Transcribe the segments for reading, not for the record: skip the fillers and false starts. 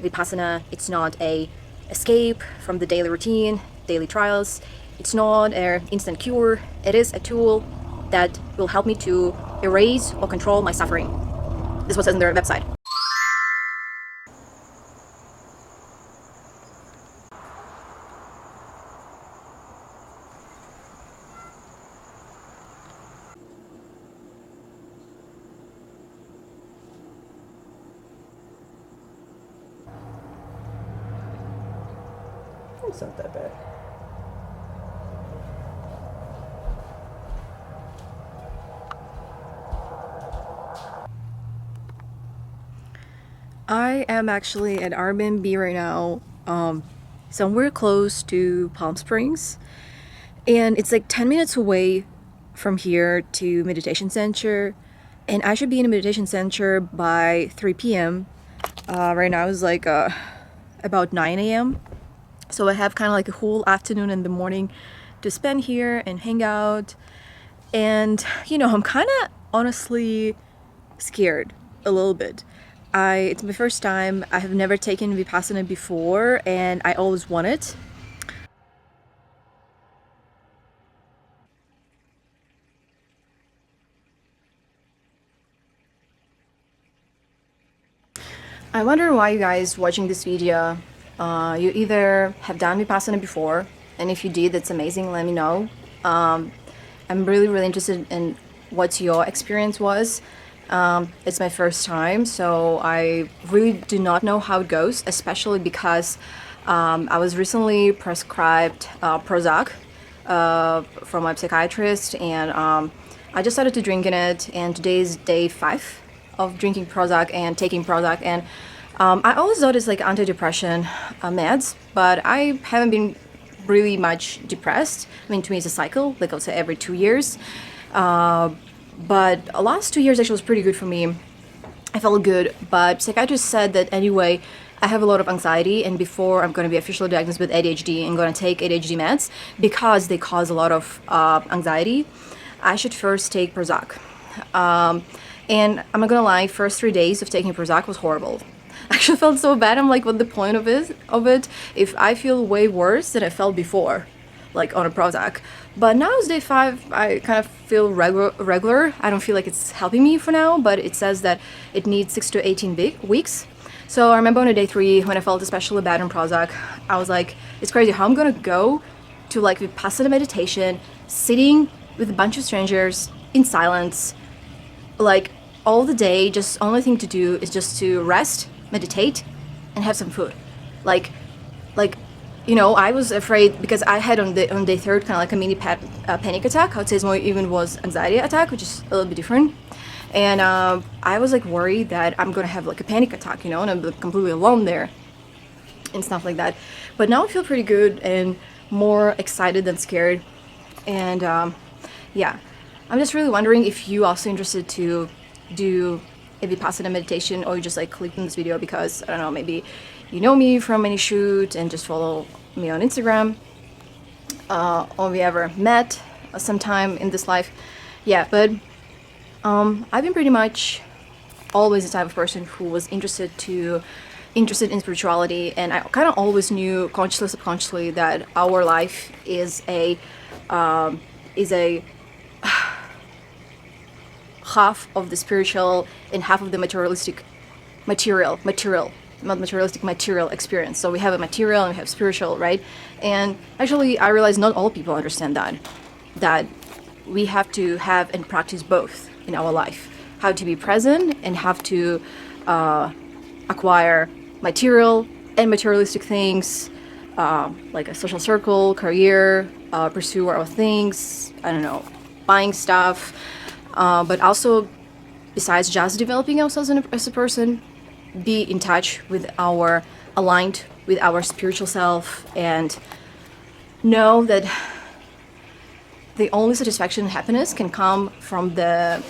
Vipassana, it's not a escape from the daily routine, daily trials. It's not an instant cure. It is a tool that will help me to erase or control my suffering. This was on their website. It's not that bad. I am actually at Airbnb right now, somewhere close to Palm Springs, and it's like 10 minutes away from here to meditation center, and I should be in a meditation center by 3 p.m. Right now it's like about 9 a.m. So I have kind of like a whole afternoon and the morning to spend here and hang out. And I'm kind of honestly scared a little bit. It's my first time. I have never taken Vipassana before, and I always wanted. I wonder why you guys watching this video, you either have done Vipassana before, and if you did, that's amazing, let me know. I'm really interested in what your experience was. It's my first time, so I really do not know how it goes, especially because I was recently prescribed Prozac from my psychiatrist, and I just started to drinking it, and today is day 5 of drinking Prozac and taking Prozac, and I always thought it's like antidepressant meds, but I haven't been really much depressed. I mean, to me it's a cycle, like I would say every 2 years. But the last 2 years actually was pretty good for me. I felt good, but psychiatrist said that anyway, I have a lot of anxiety, and before I'm going to be officially diagnosed with ADHD and going to take ADHD meds because they cause a lot of anxiety, I should first take Prozac. And I'm not gonna lie, first 3 days of taking Prozac was horrible. I actually felt so bad. I'm like, what the point of it if I feel way worse than I felt before, like on a Prozac. But now it's day 5, I kind of feel regular. I don't feel like it's helping me for now, but it says that it needs 6 to 18 weeks. So I remember on day 3 when I felt especially bad on Prozac, I was like, it's crazy how I'm gonna go to like Vipassana meditation, sitting with a bunch of strangers in silence, like all the day, just only thing to do is just to rest, meditate, and have some food. Like I was afraid because I had on day 3rd kind of like a mini panic attack. I would say it's more even was anxiety attack, which is a little bit different. And I was like worried that I'm gonna have like a panic attack, and I'm like, completely alone there and stuff like that. But now I feel pretty good and more excited than scared. And yeah, I'm just really wondering if you also interested to do a Vipassana meditation, or you just like clicked on this video because, I don't know, maybe you know me from any shoot and just follow me on Instagram, or we ever met sometime in this life. Yeah, but I've been pretty much always the type of person who was interested in spirituality, and I kind of always knew, consciously, subconsciously, that our life is a half of the spiritual and half of the material experience. So we have a material and we have spiritual, right? And actually I realize not all people understand that we have to have and practice both in our life, how to be present and have to acquire material and materialistic things, like a social circle, career, pursue our things, I don't know, buying stuff, but also, besides just developing ourselves as a person, be in touch with aligned with our spiritual self, and know that the only satisfaction and happiness can come from the,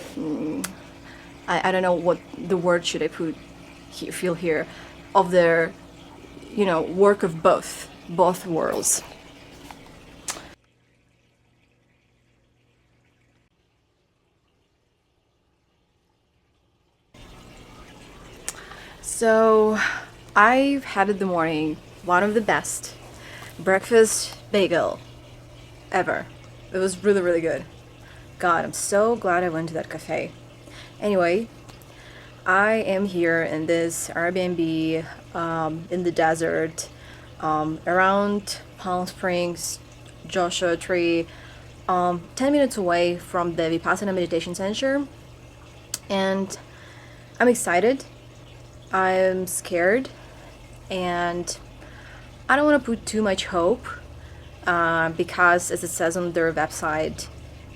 I don't know what the word should I feel here, of the, work of both worlds. So I've had in the morning one of the best breakfast bagel ever. It was really, really good. God, I'm so glad I went to that cafe. Anyway, I am here in this Airbnb in the desert around Palm Springs, Joshua Tree, 10 minutes away from the Vipassana Meditation Center. And I'm excited, I'm scared, and I don't want to put too much hope because, as it says on their website,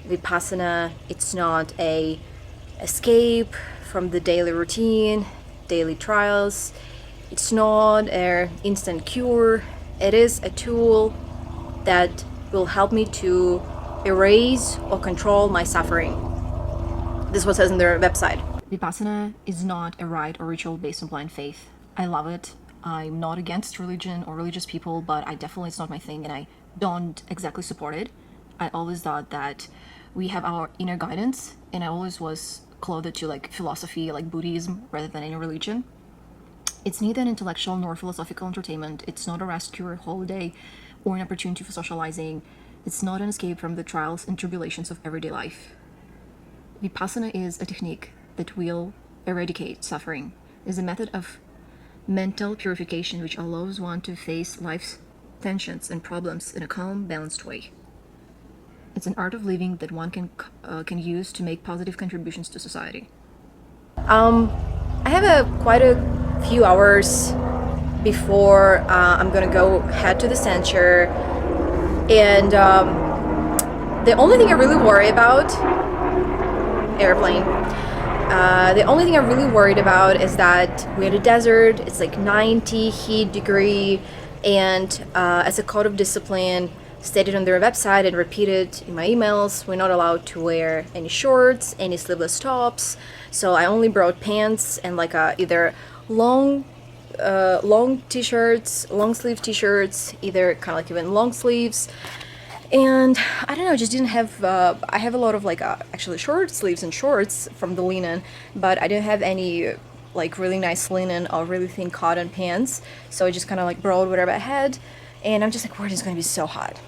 Vipassana, it's not a escape from the daily routine, daily trials. It's not an instant cure. It is a tool that will help me to erase or control my suffering. This is what it says on their website. Vipassana is not a rite or ritual based on blind faith. I love it. I'm not against religion or religious people, but it's not my thing, and I don't exactly support it. I always thought that we have our inner guidance, and I always was clothed to like philosophy, like Buddhism, rather than any religion. It's neither an intellectual nor philosophical entertainment. It's not a rest cure, holiday, or an opportunity for socializing. It's not an escape from the trials and tribulations of everyday life. Vipassana is a technique that will eradicate suffering. It is a method of mental purification which allows one to face life's tensions and problems in a calm, balanced way. It's an art of living that one can use to make positive contributions to society. I have quite a few hours before I'm gonna go head to the center, and the only thing I really worry about airplane. The only thing I'm really worried about is that we're in the desert. It's like 90 heat degree, and as a code of discipline stated on their website and repeated in my emails, we're not allowed to wear any shorts, any sleeveless tops. So I only brought pants and like either long t-shirts, long sleeve t-shirts, either kind of like even long sleeves. And I don't know, just didn't have, I have a lot of like actually short sleeves and shorts from the linen, but I didn't have any like really nice linen or really thin cotton pants. So I just kind of like brought whatever I had, and I'm just like, where is going to be so hot?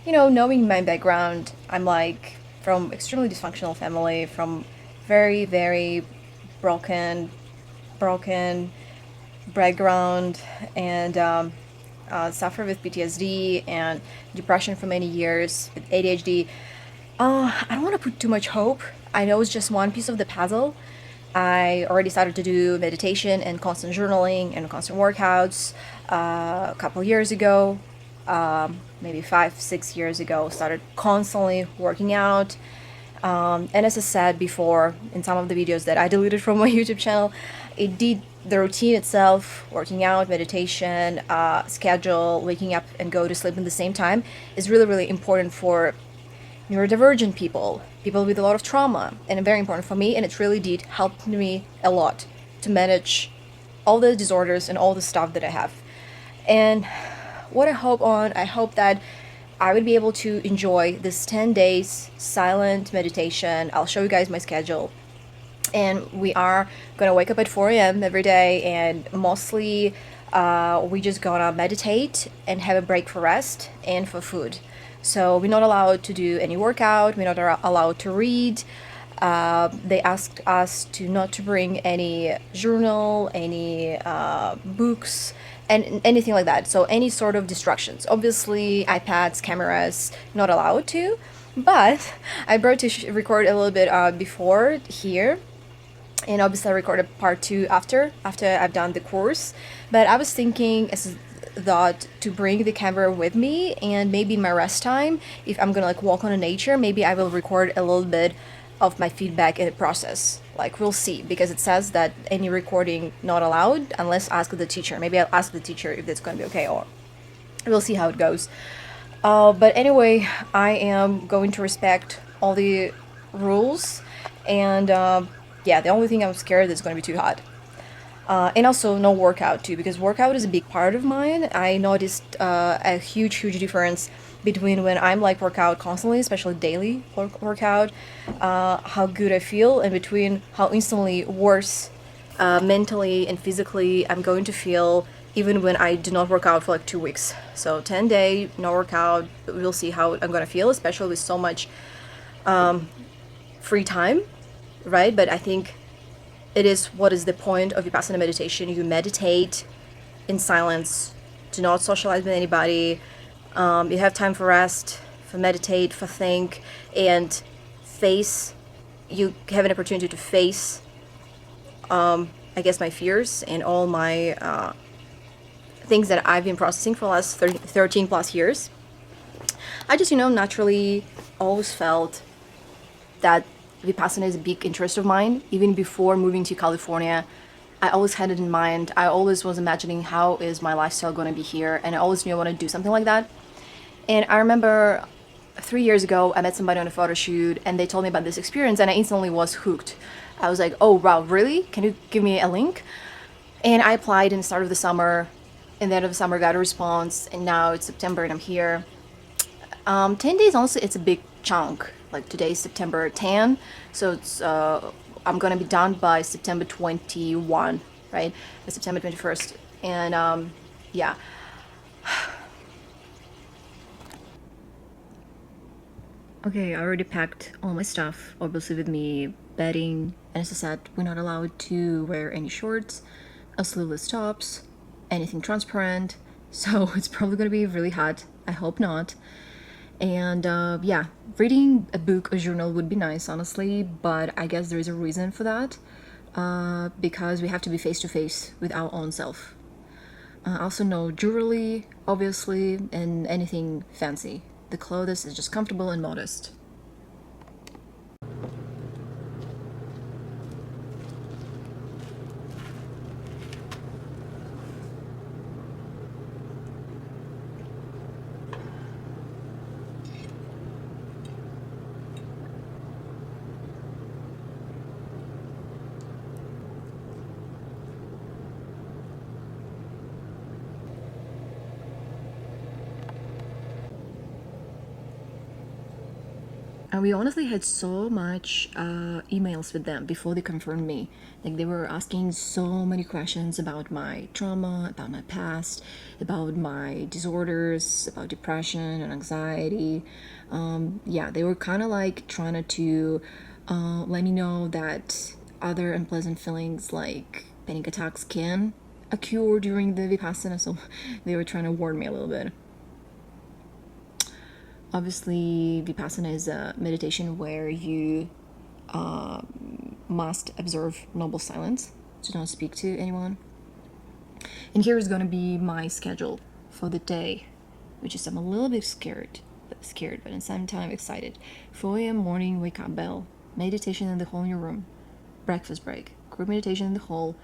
Knowing my background, I'm like from extremely dysfunctional family, from very, very broken background, and suffer with PTSD and depression for many years, with ADHD. I don't want to put too much hope. I know it's just one piece of the puzzle. I already started to do meditation and constant journaling and constant workouts a couple years ago, maybe 5-6 years ago. Started constantly working out. And as I said before in some of the videos that I deleted from my YouTube channel, the routine itself, working out, meditation, schedule, waking up and go to sleep at the same time, is really, really important for neurodivergent people with a lot of trauma, and very important for me, and it really did help me a lot to manage all the disorders and all the stuff that I have. And what I hope that I would be able to enjoy this 10 days silent meditation. I'll show you guys my schedule. And we are gonna wake up at 4 a.m. every day, and mostly we just gonna meditate and have a break for rest and for food. So we're not allowed to do any workout, we're not allowed to read. They asked us not to bring any journal, any books, and anything like that. So any sort of distractions. Obviously, iPads, cameras, not allowed to. But I brought to record a little bit before here. And obviously I recorded part 2 after I've done the course. But I was thinking as thought to bring the camera with me, and maybe in my rest time, if I'm gonna like walk on in nature, maybe I will record a little bit of my feedback in the process. Like, we'll see, because it says that any recording not allowed unless ask the teacher. Maybe I'll ask the teacher if that's gonna be okay, or we'll see how it goes. But anyway, I am going to respect all the rules, and yeah, the only thing I'm scared is going to be too hot. And also no workout too, because workout is a big part of mine. I noticed a huge difference between when I'm like workout constantly, especially daily workout, how good I feel, and between how instantly worse mentally and physically I'm going to feel even when I do not work out for like 2 weeks. So 10-day no workout, we'll see how I'm gonna feel, especially with so much free time, right? But I think it is what is the point of Vipassana meditation. You meditate in silence, do not socialize with anybody. You have time for rest, for meditate, for think, and face. You have an opportunity to face, I guess, my fears and all my things that I've been processing for the last 13 plus years. I just, naturally always felt that Vipassana is a big interest of mine. Even before moving to California, I always had it in mind. I always was imagining how is my lifestyle going to be here, and I always knew I wanted to do something like that. And I remember 3 years ago, I met somebody on a photo shoot, and they told me about this experience, and I instantly was hooked. I was like, oh wow, really? Can you give me a link? And I applied in the start of the summer. In the end of the summer, got a response, and now it's September and I'm here. 10 days, honestly, it's a big chunk. Like today is September 10, so it's I'm gonna be done by September 21, right? By September 21st, and yeah. Okay, I already packed all my stuff, obviously with me, bedding, and as I said, we're not allowed to wear any shorts, sleeveless tops, anything transparent, so it's probably gonna be really hot. I hope not. And yeah, reading a book or journal would be nice, honestly, but I guess there is a reason for that, because we have to be face to face with our own self. Also, no jewelry, obviously, and anything fancy. The clothes is just comfortable and modest. And we honestly had so much emails with them before they confirmed me. Like they were asking so many questions about my trauma, about my past, about my disorders, about depression and anxiety. Yeah, they were kind of like trying to let me know that other unpleasant feelings like panic attacks can occur during the Vipassana. So they were trying to warn me a little bit. Obviously, Vipassana is a meditation where you must observe noble silence, to not speak to anyone. And here is going to be my schedule for the day, which is I'm a little bit scared, but at the same time excited. 4 a.m. morning wake up bell, meditation in the hall in your room, breakfast break, group meditation in the hall,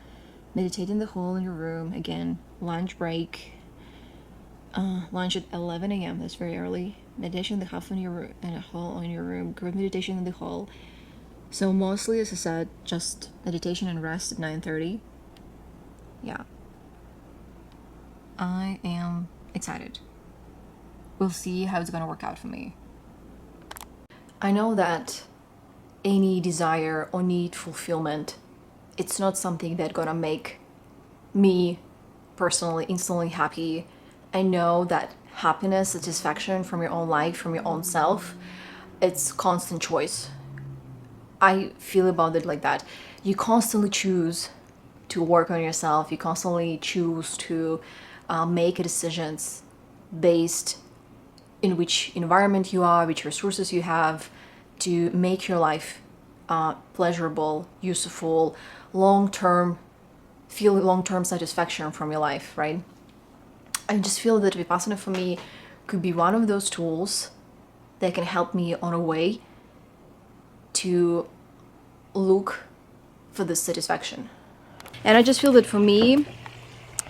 meditate in the hall in your room again, lunch break. Lunch at 11 a.m. That's very early. Meditation in the half in your in a hall in your room. Group meditation in the hall. So mostly, as I said, just meditation and rest at 9:30. Yeah. I am excited. We'll see how it's gonna work out for me. I know that any desire or need fulfillment, it's not something that's gonna make me personally instantly happy. I know that happiness, satisfaction from your own life, from your own self, it's constant choice. I feel about it like that. You constantly choose to work on yourself. You constantly choose to make decisions based in which environment you are, which resources you have, to make your life pleasurable, useful, long-term, feel long-term satisfaction from your life, right? I just feel that Vipassana for me could be one of those tools that can help me on a way to look for this satisfaction. And I just feel that for me,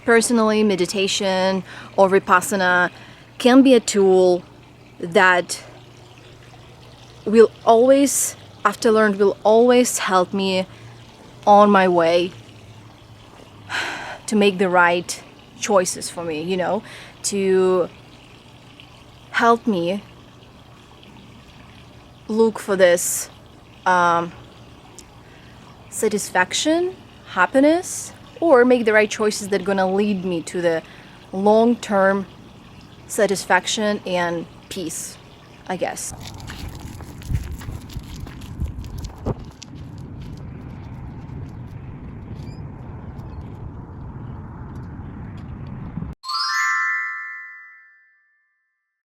personally, meditation or Vipassana can be a tool that will always, after learned, will always help me on my way to make the right choices for me, to help me look for this satisfaction happiness or make the right choices that are going to lead me to the long-term satisfaction and peace, I guess.